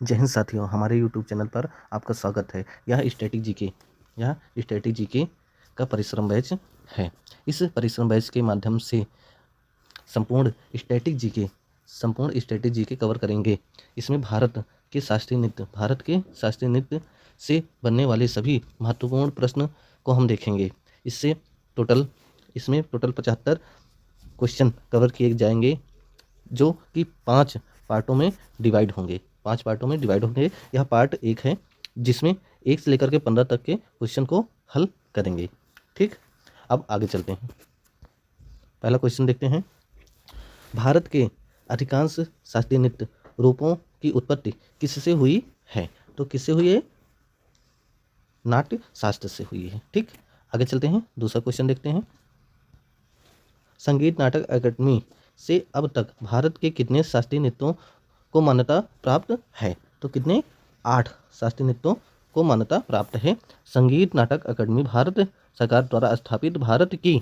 जय हिंद साथियों, हमारे यूट्यूब चैनल पर आपका स्वागत है। यह स्टैटिक जीके का परिश्रम बैच है। इस परिश्रम बैच के माध्यम से संपूर्ण स्टैटिक जीके कवर करेंगे। इसमें भारत के शास्त्रीय नृत्य से बनने वाले सभी महत्वपूर्ण प्रश्न को हम देखेंगे। इसमें टोटल 75 क्वेश्चन कवर किए जाएंगे, जो कि 5 पार्टों में डिवाइड होंगे। यह पार्ट 1 है, जिसमें 1 से लेकर के 15 तक के क्वेश्चन को हल करेंगे। ठीक, अब आगे चलते हैं। पहला क्वेश्चन देखते हैं। भारत के अधिकांश शास्त्रीय नृत्य रूपों की उत्पत्ति किससे हुई है? तो किससे हुई है? नाट्य शास्त्र से हुई है। ठीक, आगे चलते हैं। दूसरा क्वेश्चन देखते हैं। संगीत नाटक अकादमी से अब तक भारत के कितने शास्त्रीय नृत्यों को मान्यता प्राप्त है? तो कितने? 8 शास्त्रीय नृत्यों को मान्यता प्राप्त है। संगीत नाटक अकादमी भारत सरकार द्वारा स्थापित भारत की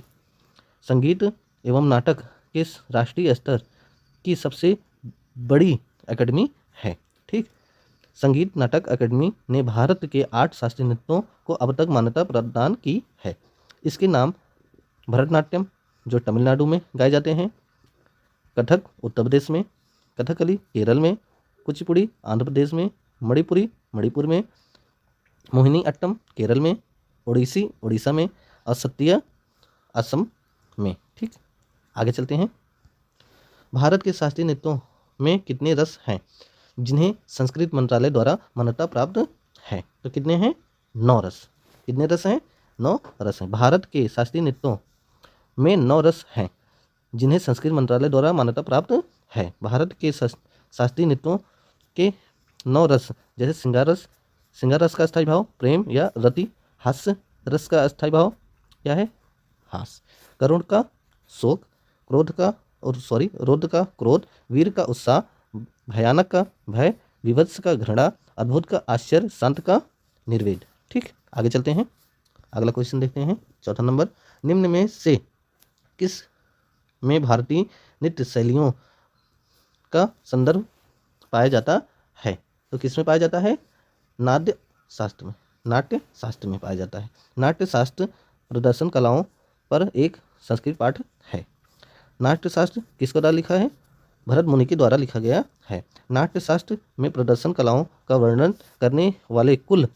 संगीत एवं नाटक के राष्ट्रीय स्तर की सबसे बड़ी अकादमी है। ठीक, संगीत नाटक अकादमी ने भारत के 8 शास्त्रीय नृत्यों को अब तक मान्यता प्रदान की है। इसके नाम भरतनाट्यम, जो तमिलनाडु में गाए जाते हैं, कथक उत्तर प्रदेश में, कथकली केरल में, कुचिपुड़ी आंध्र प्रदेश में, मणिपुरी मणिपुर में, मोहिनी अट्टम केरल में, ओडिसी उड़ीसा में और सत्रिया असम में। ठीक, आगे चलते हैं। भारत के शास्त्रीय नृत्यों में कितने रस हैं जिन्हें संस्कृत मंत्रालय द्वारा मान्यता प्राप्त है? तो कितने हैं? 9 रस। कितने रस हैं? 9 रस हैं। भारत के शास्त्रीय नृत्यों में 9 रस हैं जिन्हें संस्कृत मंत्रालय द्वारा मान्यता प्राप्त है। भारत के शास्त्रीय नृत्यों के 9 रस, जैसे श्रृंगार रस का अस्थायी भाव प्रेम या रति, हास्य रस का अस्थायी भाव क्या है? हास, करुण का शोक, रौद्र का क्रोध, वीर का उत्साह, भयानक का भय, विभत्स का घृणा, अद्भुत का आश्चर्य, शांत का निर्वेद। ठीक, आगे चलते हैं। अगला क्वेश्चन देखते हैं, चौथा नंबर। निम्न में से किस में भारतीय नृत्य शैलियों का संदर्भ पाया जाता है? तो किस में पाया जाता है? नाट्य शास्त्र में पाया जाता है। नाट्य शास्त्र प्रदर्शन कलाओं पर एक संस्कृत पाठ है। नाट्य शास्त्र किसके द्वारा लिखा है? भरत मुनि के द्वारा लिखा गया है। नाट्य शास्त्र में प्रदर्शन कलाओं का वर्णन करने वाले कुल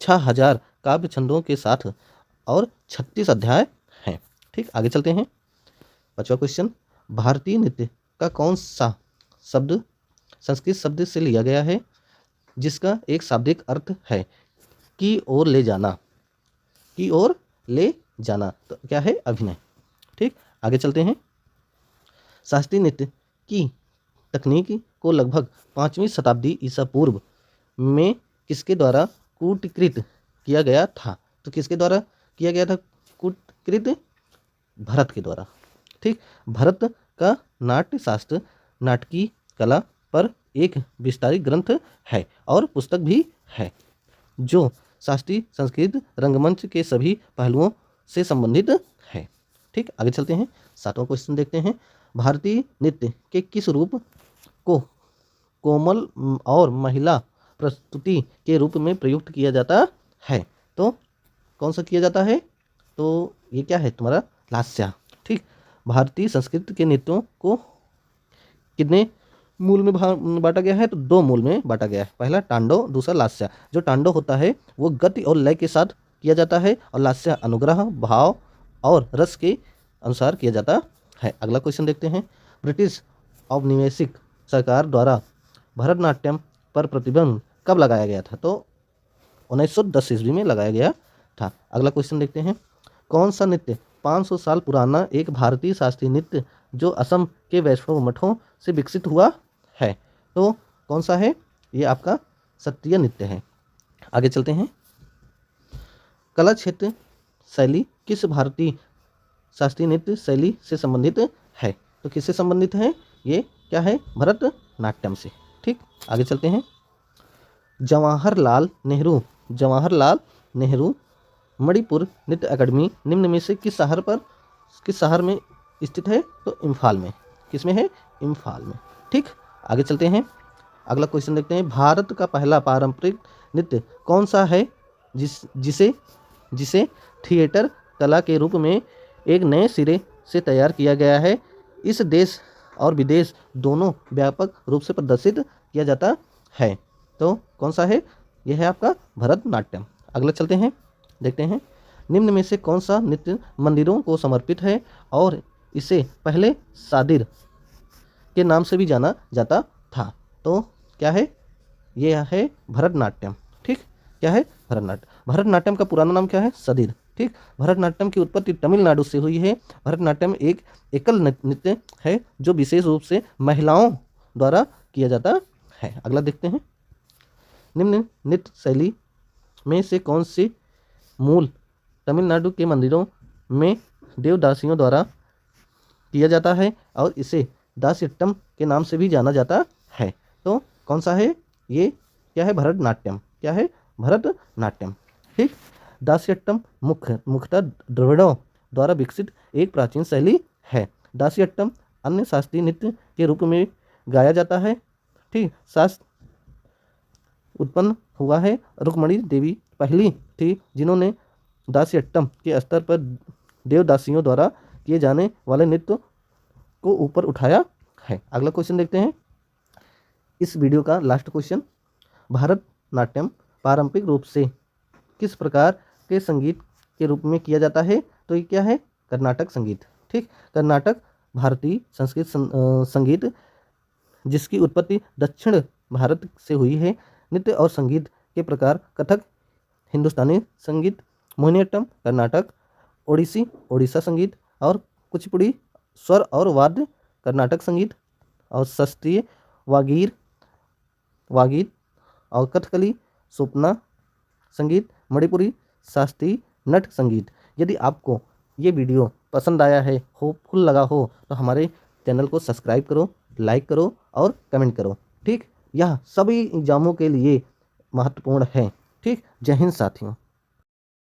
6000 काव्य छंदों के साथ और 36 अध्याय हैं। ठीक, आगे चलते हैं। 5वां क्वेश्चन। भारतीय नृत्य का कौन सा शब्द संस्कृत शब्द से लिया गया है जिसका एक शाब्दिक अर्थ है की ओर ले जाना? तो क्या है? अभिनय। ठीक, आगे चलते हैं। शास्त्रीय नृत्य की तकनीक को लगभग 5वीं शताब्दी ईसा पूर्व में किसके द्वारा कूटकृत किया गया था? तो किसके द्वारा किया गया था कूटकृत? भरत के द्वारा। ठीक, भरत का नाट्य शास्त्र नाटकीय कला पर एक विस्तारित ग्रंथ है और पुस्तक भी है, जो शास्त्रीय संस्कृत रंगमंच के सभी पहलुओं से संबंधित है। ठीक, आगे चलते हैं। 7वां क्वेश्चन देखते हैं। भारतीय नृत्य के किस रूप को कोमल और महिला प्रस्तुति के रूप में प्रयुक्त किया जाता है? तो कौन सा किया जाता है? तो ये क्या है तुम्हारा? लास्या। ठीक, भारतीय संस्कृत के नृत्यों को कितने मूल में बांटा गया है? तो 2 मूल में बांटा गया है। पहला तांडव, दूसरा लास्या। जो तांडव होता है वो गति और लय के साथ किया जाता है और लास्या अनुग्रह, भाव और रस के अनुसार किया जाता है। अगला क्वेश्चन देखते हैं। ब्रिटिश औपनिवेशिक सरकार द्वारा भरतनाट्यम पर प्रतिबंध कब लगाया गया था? तो 1910 ईस्वी में लगाया गया था। अगला क्वेश्चन देखते हैं। कौन सा नृत्य 500 साल पुराना एक भारतीय शास्त्रीय नृत्य जो असम के वैष्णव मठों से विकसित हुआ है? तो कौन सा है? ये आपका सत्रिय नृत्य है। आगे चलते हैं। कला क्षेत्र शैली किस भारतीय शास्त्रीय नृत्य शैली से संबंधित है? तो किससे संबंधित है? ये क्या है? भरतनाट्यम से। ठीक, आगे चलते हैं। जवाहरलाल नेहरू मणिपुर नृत्य अकादमी निम्न में से किस शहर में स्थित है? तो इम्फाल में। किस में है? इम्फाल में। ठीक, आगे चलते हैं। अगला क्वेश्चन देखते हैं, भारत का पहला पारंपरिक नृत्य कौन सा है जिसे जिसे थिएटर कला के रूप में एक नए सिरे से तैयार किया गया है। इस देश और विदेश दोनों व्यापक रूप से प्रदर्शित किया जाता है। तो कौन सा है? यह है आपका भरतनाट्यम। अगला चलते हैं, देखते हैं, निम्न में से कौन सा नृत्य मंदिरों को समर्पित है और इसे पहले सादिर के नाम से भी जाना जाता था। तो क्या है? यह है भरतनाट्यम। ठीक, क्या है? भरतनाट्यम। भरतनाट्यम का पुराना नाम क्या है? सदिर। ठीक, भरतनाट्यम की उत्पत्ति तमिलनाडु से हुई है। भरतनाट्यम एक एकल नृत्य है जो विशेष रूप से महिलाओं द्वारा किया जाता है। अगला देखते हैं, निम्न नृत्य शैली में से कौन सी मूल तमिलनाडु के मंदिरों में देवदासियों द्वारा किया जाता है और इसे दास्यट्टम के नाम से भी जाना जाता है। तो कौन सा है? ये क्या है? भरतनाट्यम। क्या है? भरतनाट्यम। ठीक, दास्यट्टम मुख्यतः द्रविड़ों द्वारा विकसित एक प्राचीन शैली है। दास्यट्टम अन्य शास्त्रीय नृत्य के रूप में गाया जाता है। ठीक, शास्त्र उत्पन्न हुआ है। रुक्मणी देवी पहली थी जिन्होंने दास्यट्टम के स्तर पर देवदासियों द्वारा किए जाने वाले नृत्य को ऊपर उठाया है। अगला क्वेश्चन देखते हैं, इस वीडियो का लास्ट क्वेश्चन, भरतनाट्यम पारंपरिक रूप से किस प्रकार के संगीत के रूप में किया जाता है? तो ये क्या है? कर्नाटक संगीत। ठीक, कर्नाटक भारतीय संगीत जिसकी उत्पत्ति दक्षिण भारत से हुई है। नृत्य और संगीत के प्रकार कथक हिंदुस्तानी संगीत, मोहिनीअट्टम कर्नाटक, ओडिसी ओडिशा संगीत और कुचिपुड़ी स्वर और वाद्य कर्नाटक संगीत और शास्त्रीय वागीत और कथकली सोपना संगीत, मणिपुरी शास्त्रीय नट संगीत। यदि आपको ये वीडियो पसंद आया है, होपफुल लगा हो, तो हमारे चैनल को सब्सक्राइब करो, लाइक करो और कमेंट करो। ठीक, यह सभी एग्जामों के लिए महत्वपूर्ण है। ठीक, जय हिंद साथियों।